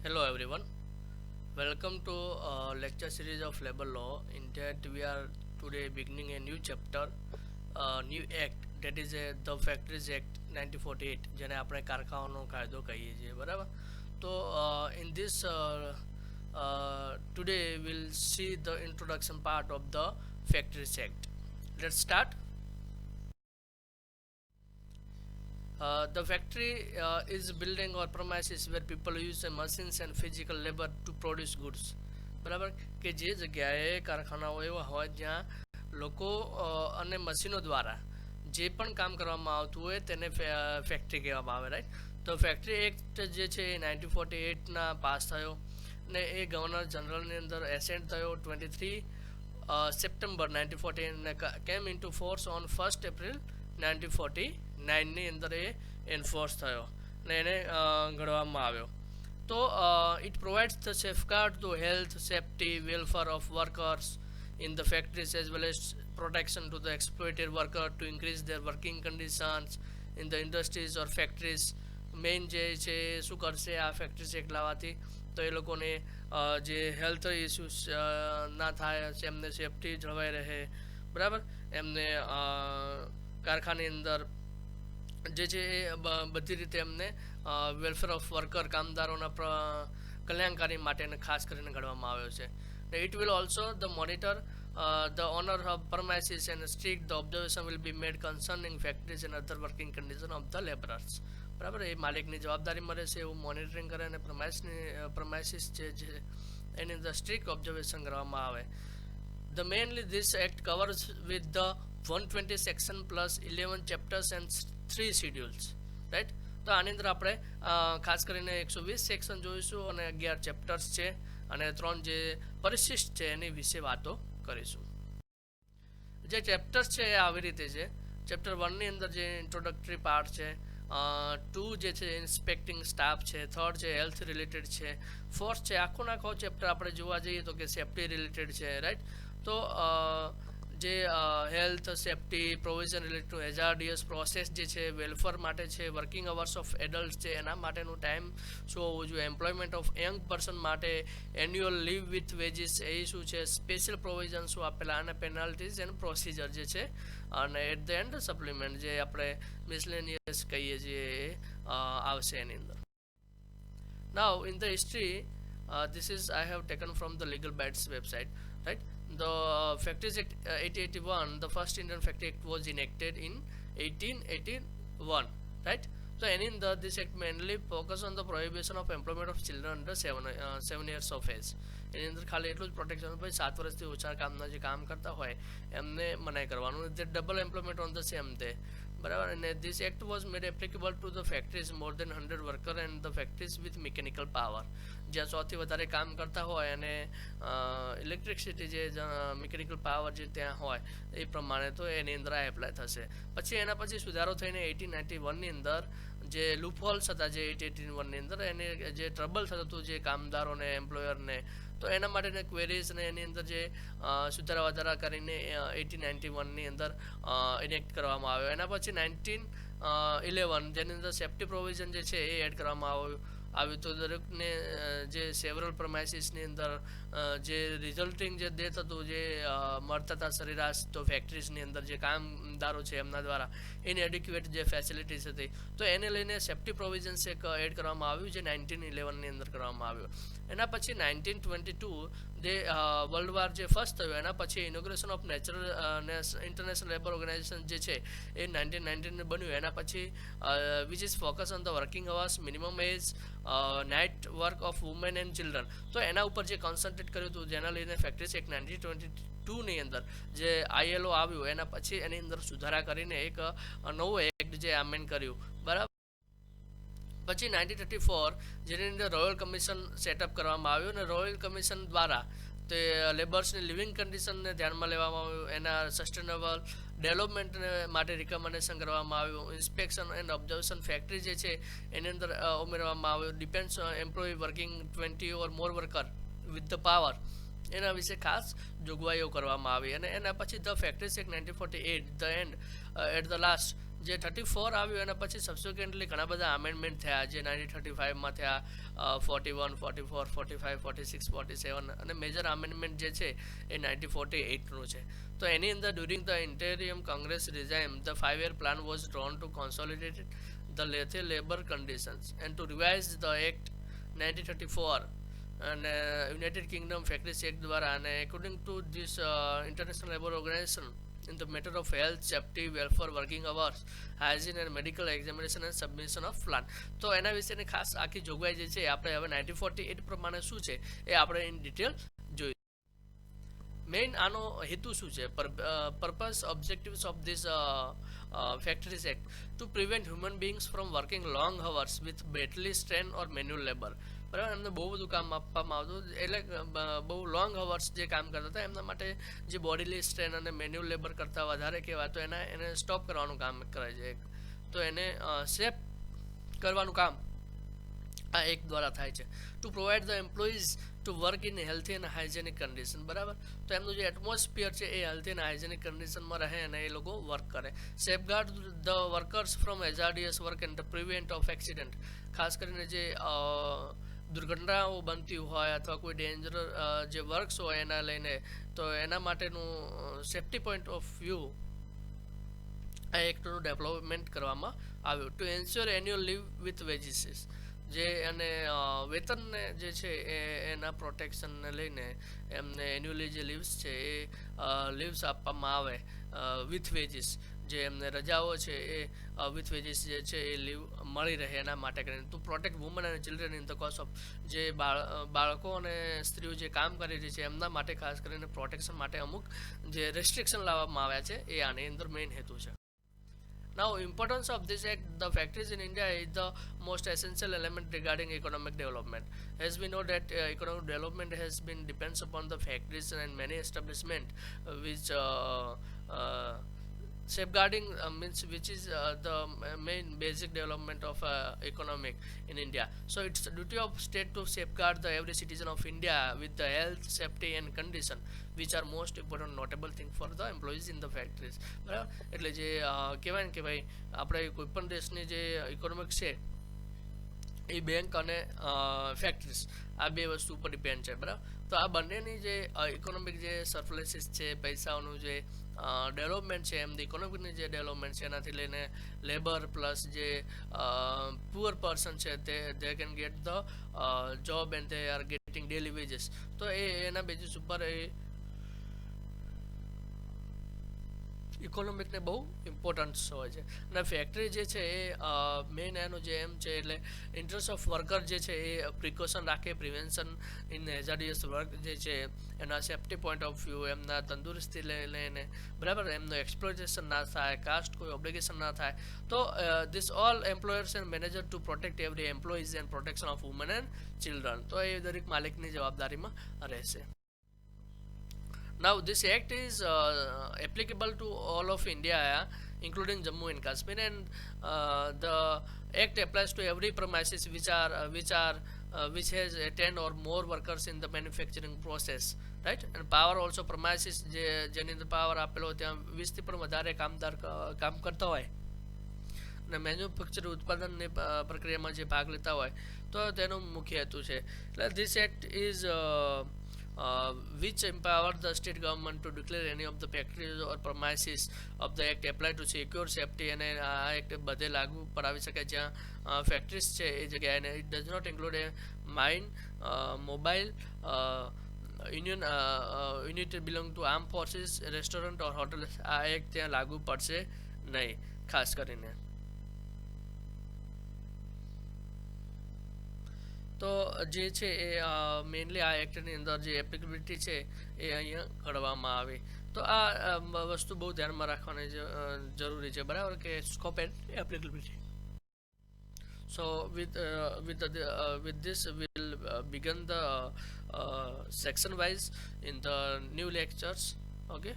Hello everyone, welcome to lecture series of labor law. In that we are today beginning a new chapter, new act, that is the Factories Act 1948 જેને આપણે કારખાનાનો કાયદો કહીએ છીએ, બરાબર. તો in this today we'll see the introduction part of the Factories Act. Let's start. The factory is a building or premises where people use machines and physical labor to produce goods. બરાબર, કે જે જગ્યાએ કારખાનાઓ એવા હોય જ્યાં લોકો અને મશીનો દ્વારા જે પણ કામ કરવામાં આવતું હોય તેને ફેક્ટરી કહેવામાં આવે, રાઈટ. તો ફેક્ટરી એક્ટ જે છે એ 1948ના પાસ થયો ને એ ગવર્નર જનરલની અંદર એસેન્ટ થયો 23 સપ્ટેમ્બર 1914 ને કેમ ઇન્ટુ ફોર્સ ઓન 1 એપ્રિલ 1949ની અંદર એ એન્ફોર્સ થયો ને એને ઘડવામાં આવ્યો. તો it provides the safeguard to health, safety, welfare of workers in the factories as well as protection to the exploited worker to increase their working conditions in the industries or factories. Main જે છે શું કરશે આ factories act લાવવાથી, તો એ લોકોને જે health issues ના થાય, એમને સેફટી જળવાઈ રહે, બરાબર. એમને કારખાની અંદર જે છે એ બધી રીતે એમને વેલફેર ઓફ વર્કર કામદારોના કલ્યાણકારી માટે ખાસ કરીને ઘડવામાં આવ્યો છે. It will also the monitor the owner of premises and strict the observation will be made concerning factories and other working condition of the laborers. બરાબર, એ માલિકની જવાબદારી મળે છે એવું મોનિટરિંગ કરે અને પ્રમાઇસીસ છે એની અંદર સ્ટ્રિક્ટ ઓબ્ઝર્વેશન કરવામાં આવે. The mainly this act covers with the 120 section plus 11 chapters and 3 schedules, right. તો આની અંદર આપણે ખાસ કરીને 120 સેક્શન જોઈશું અને 11 ચેપ્ટર્સ છે અને 3 જે પરિશિષ્ટ છે એની વિશે વાતો કરીશું. જે ચેપ્ટર્સ છે એ આવી રીતે છે. ચેપ્ટર 1ની અંદર જે ઇન્ટ્રોડક્ટરી પાર્ટ છે, 2 જે છે ઇન્સ્પેક્ટિંગ સ્ટાફ છે, 3rd છે હેલ્થ રિલેટેડ છે, 4th છે આખો ચેપ્ટર આપણે જોવા જઈએ તો કે સેફટી રિલેટેડ છે, રાઈટ. તો જે health safety provision related to hazardous process જે છે, વેલફેર માટે છે, વર્કિંગ અવર્સ ઓફ એડલ્ટ છે એના માટેનું ટાઈમ શું હોવું જોઈએ, એમ્પ્લોયમેન્ટ ઓફ યંગ પર્સન માટે એન્યુઅલ લીવ વિથ વેજીસ એ શું છે, સ્પેશિયલ પ્રોવિઝન શું આપેલા અને પેનલ્ટીઝ એન્ડ પ્રોસિજર જે છે, અને એટ ધ એન્ડ સપ્લિમેન્ટ જે આપણે મિસલેનિયસ કહીએ છીએ એ આવશે એની અંદર. Now in the history, this is I have taken from the Legal Bites website, right. The Factories Act 1881, the first Indian Factory Act was enacted in 1881, right. So any in this act mainly focus on the prohibition of employment of children under 7 years of age. એની અંદર ખાલી એટલું જ protection, ભાઈ 7 વર્ષથી ઓછા કામના જે કામ કરતા હોય એમને મનાઈ કરવાનું, જે double employment on the same day, બરાબર. અને this act was made applicable to the factories more than 100 worker and the factories with mechanical power, જ્યાં 100થી વધારે કામ કરતા હોય અને ઇલેક્ટ્રિસિટી જે મિકેનિકલ પાવર જે ત્યાં હોય એ પ્રમાણે તો એની અંદર આ એપ્લાય થશે. પછી એના પછી સુધારો થઈને 1891ની અંદર જે લૂપહોલ્સ હતા જે 1881ની અંદર એને જે ટ્રબલ થતું હતું જે કામદારોને એમ્પ્લોયરને, તો એના માટેની ક્વેરીઝ ને એની અંદર જે સુધારા વધારા કરીને 1891ની અંદર ઇનેક્ટ કરવામાં આવ્યો. એના પછી 1911 જેની અંદર સેફ્ટી પ્રોવિઝન જે છે એ એડ કરવામાં આવ્યું. તો દરેકને જે સેવરલ પ્રમાઇસીસની અંદર જે રિઝલ્ટિંગ જે ડેથ હતું જે મળતા હતા સરેરાશ, તો ફેક્ટરીઝની અંદર જે કામદારો છે એમના દ્વારા એની એડિક્યુએટ જે ફેસિલિટીઝ હતી તો એને લઈને સેફ્ટી પ્રોવિઝન્સ એક એડ કરવામાં આવ્યું જે 1911ની અંદર કરવામાં આવ્યું. એના પછી 1922 જે વર્લ્ડ વાર જે ફર્સ્ટ થયો એના પછી inauguration of International Labour Organization જે છે એ 1919 બન્યું. એના પછી which is focus on the working hours, minimum age, night work of women and children, તો એના ઉપર જે કોન્સન્ટ્રેટ કર્યું હતું જેના લઈને ફેક્ટરીઝ એક્ટ 1922ની અંદર જે ILO આવ્યું એના પછી એની અંદર સુધારા કરીને એક નવો એક્ટ જે આમેન્ડ કર્યું, બરાબર. પછી 1934 જેની અંદર રોયલ કમિશન સેટઅપ કરવામાં આવ્યું અને રોયલ કમિશન દ્વારા તે લેબર્સની લિવિંગ કન્ડિશનને ધ્યાનમાં લેવામાં આવ્યું, એના સસ્ટેનેબલ ડેવલપમેન્ટ માટે રિકમેન્ડેશન કરવામાં આવ્યું. ઇન્સ્પેક્શન એન્ડ ઓબ્ઝર્વેશન ફેક્ટરી જે છે એની અંદર ઉમેરવામાં આવ્યું. Depends employ working 20 or more worker with the power એના વિશે ખાસ જોગવાઈઓ કરવામાં આવી. અને એના પછી the factories act 1948 the end at the last જે 34 આવ્યું એના પછી સબસિક્વન્ટલી ઘણા બધા અમેન્ડમેન્ટ થયા, જે 1935માં થયા, 41, 44, 45, 46, 47 અને મેજર અમેન્ડમેન્ટ જે છે એ 1948નું છે. તો એની અંદર during the interim Congress regime the 5-year plan was drawn to consolidated the lathe labour conditions and to revise the act 1934 અને યુનાઇટેડ કિંગડમ ફેક્ટરીઝ એક્ટ દ્વારા. અને according to this International Labour Organisation in the matter of health, safety, welfare, working hours, hygiene and medical examination and submission of plan. તો એના વિશેની ખાસ આખી જોગવાઈ જે છે આપણે હવે 1948 પ્રમાણે શું છે એ આપણે ઇન ડિટેલ જોઈએ. મેઇન આનો હેતુ શું છે? Purpose objectives of this Factories Act to prevent human beings from working long hours with bodily strain or manual labour. બરાબર, એમને બહુ બધું કામ આપવામાં આવતું, એટલે બહુ લોંગ અવર્સ જે કામ કરતા હતા એમના માટે જે બોડીલી સ્ટ્રેન અને મેન્યુઅલ લેબર કરતાં વધારે કહેવાય, તો એને સ્ટોપ કરવાનું કામ કરે છે. તો એને સેફ કરવાનું કામ આ એક દ્વારા થાય છે. Two provide the employees to work in healthy and hygienic condition. બરાબર, તો એમનું જે એટમોસ્ફિયર છે એ હેલ્થી અને હાઇજેનિક કન્ડિશનમાં રહે અને એ લોકો વર્ક કરે. Safeguard the workers from hazardous work and prevent of accident. ખાસ કરીને જે દુર્ઘટનાઓ બનતી હોય અથવા કોઈ ડેન્જર જે વર્ક્સ હોય એના લઈને, તો એના માટેનું સેફ્ટી પોઈન્ટ ઓફ વ્યૂ આ એક્ટનું ડેવલપમેન્ટ કરવામાં આવ્યું. To ensure annual leave with wages, જે અને વેતનને જે છે એના પ્રોટેક્શનને લઈને એમને એન્યુઅલી જે લીવ્સ છે એ લીવ્સ આપવામાં આવે વિથ વેજીસ. જે એમને રજાઓ છે એ વિથ વેજીસ જે છે એ લીવ મળી રહે એના માટે કરીને. ટુ પ્રોટેક્ટ વુમન અને children in the cause of, જે બાળકો અને સ્ત્રીઓ જે કામ કરી રહી છે એમના માટે ખાસ કરીને પ્રોટેક્શન માટે અમુક જે રેસ્ટ્રિક્શન લાવવામાં આવ્યા છે એ આની અંદર મેઇન હેતુ છે. Now, importance of this act, the factories in India is the most essential element regarding economic development. As we know that economic development has been depends upon the factories and many establishment which safeguarding means which is the main basic development of economic in India. So it's the duty of state to safeguard the every citizen of India with the health, safety and condition which are most important notable thing for the employees in the factories. બરાબર, એટલે જે કહેવાય ને કે ભાઈ આપણે કોઈ પણ દેશની જે ઇકોનોમિક છે એ બેંક અને ફેક્ટરીઝ આ બે વસ્તુ ઉપર ડિપેન્ડ છે. બરાબર, તો આ બંનેની જે ઇકોનોમિક જે સરપ્લસીસ છે, પૈસાઓનું જે ડેવલપમેન્ટ છે, એમ ઇકોનોમિકની જે ડેવલપમેન્ટ છે એનાથી લઈને લેબર પ્લસ જે પુઅર પર્સન છે તે can get the job and they are getting daily veggies. તો એના બેઝિસ ઉપર એ ઇકોનોમિકને બહુ ઇમ્પોર્ટન્સ હોય છે. અને ફેક્ટરી જે છે એ મેઇન એનું જે એમ છે એટલે ઇન્ટરેસ્ટ ઓફ વર્કર જે છે એ પ્રિકોશન રાખે, પ્રિવેન્શન ઇન હેઝાર્ડિયસ વર્ક જે છે એના સેફ્ટી પોઈન્ટ ઓફ વ્યૂ, એમના તંદુરસ્તી લઈને, બરાબર, એમનું એક્સપ્લોઇટેશન ના થાય, કાસ્ટ કોઈ ઓબ્લિગેશન ના થાય. તો this all employers and manager to protect every employees and protection of woman and children. તો એ દરેક માલિકની જવાબદારીમાં રહેશે. Now this act is applicable to all of India, including Jammu and Kashmir, and the act applies to every premises which has 10 or more workers in the manufacturing process, right? And power also premises જેની અંદર power આપેલો ત્યાં 20 થી પણ વધારે કામદાર કામ કરતા હોય અને મેન્યુફેક્ચર ઉત્પાદનની પ્રક્રિયામાં જે ભાગ લેતા હોય તો તેનો મુખ્ય હેતુ છે. એટલે this act is which empower the state government to declare any of the factories or premises of the act apply to secure safety. અને આ એક્ટ બધે લાગુ પડાવી શકે જ્યાં ફેક્ટરીઝ છે એ જગ્યાએ. અને it does not include a mine, mobile unit belong to arm forces, restaurant or hotel. આ એક્ટ ત્યાં લાગુ પડશે નહીં ખાસ કરીને. તો જે છે એ મેઇનલી આ એક્ટની અંદર જે એપ્લિકેબિલિટી છે એ અહીંયા ઘડવામાં આવી. તો આ વસ્તુ બહુ ધ્યાનમાં રાખવાની જરૂરી છે. બરાબર, કે scope and applicability. So with this we'll begin the section wise in the new lectures. Okay.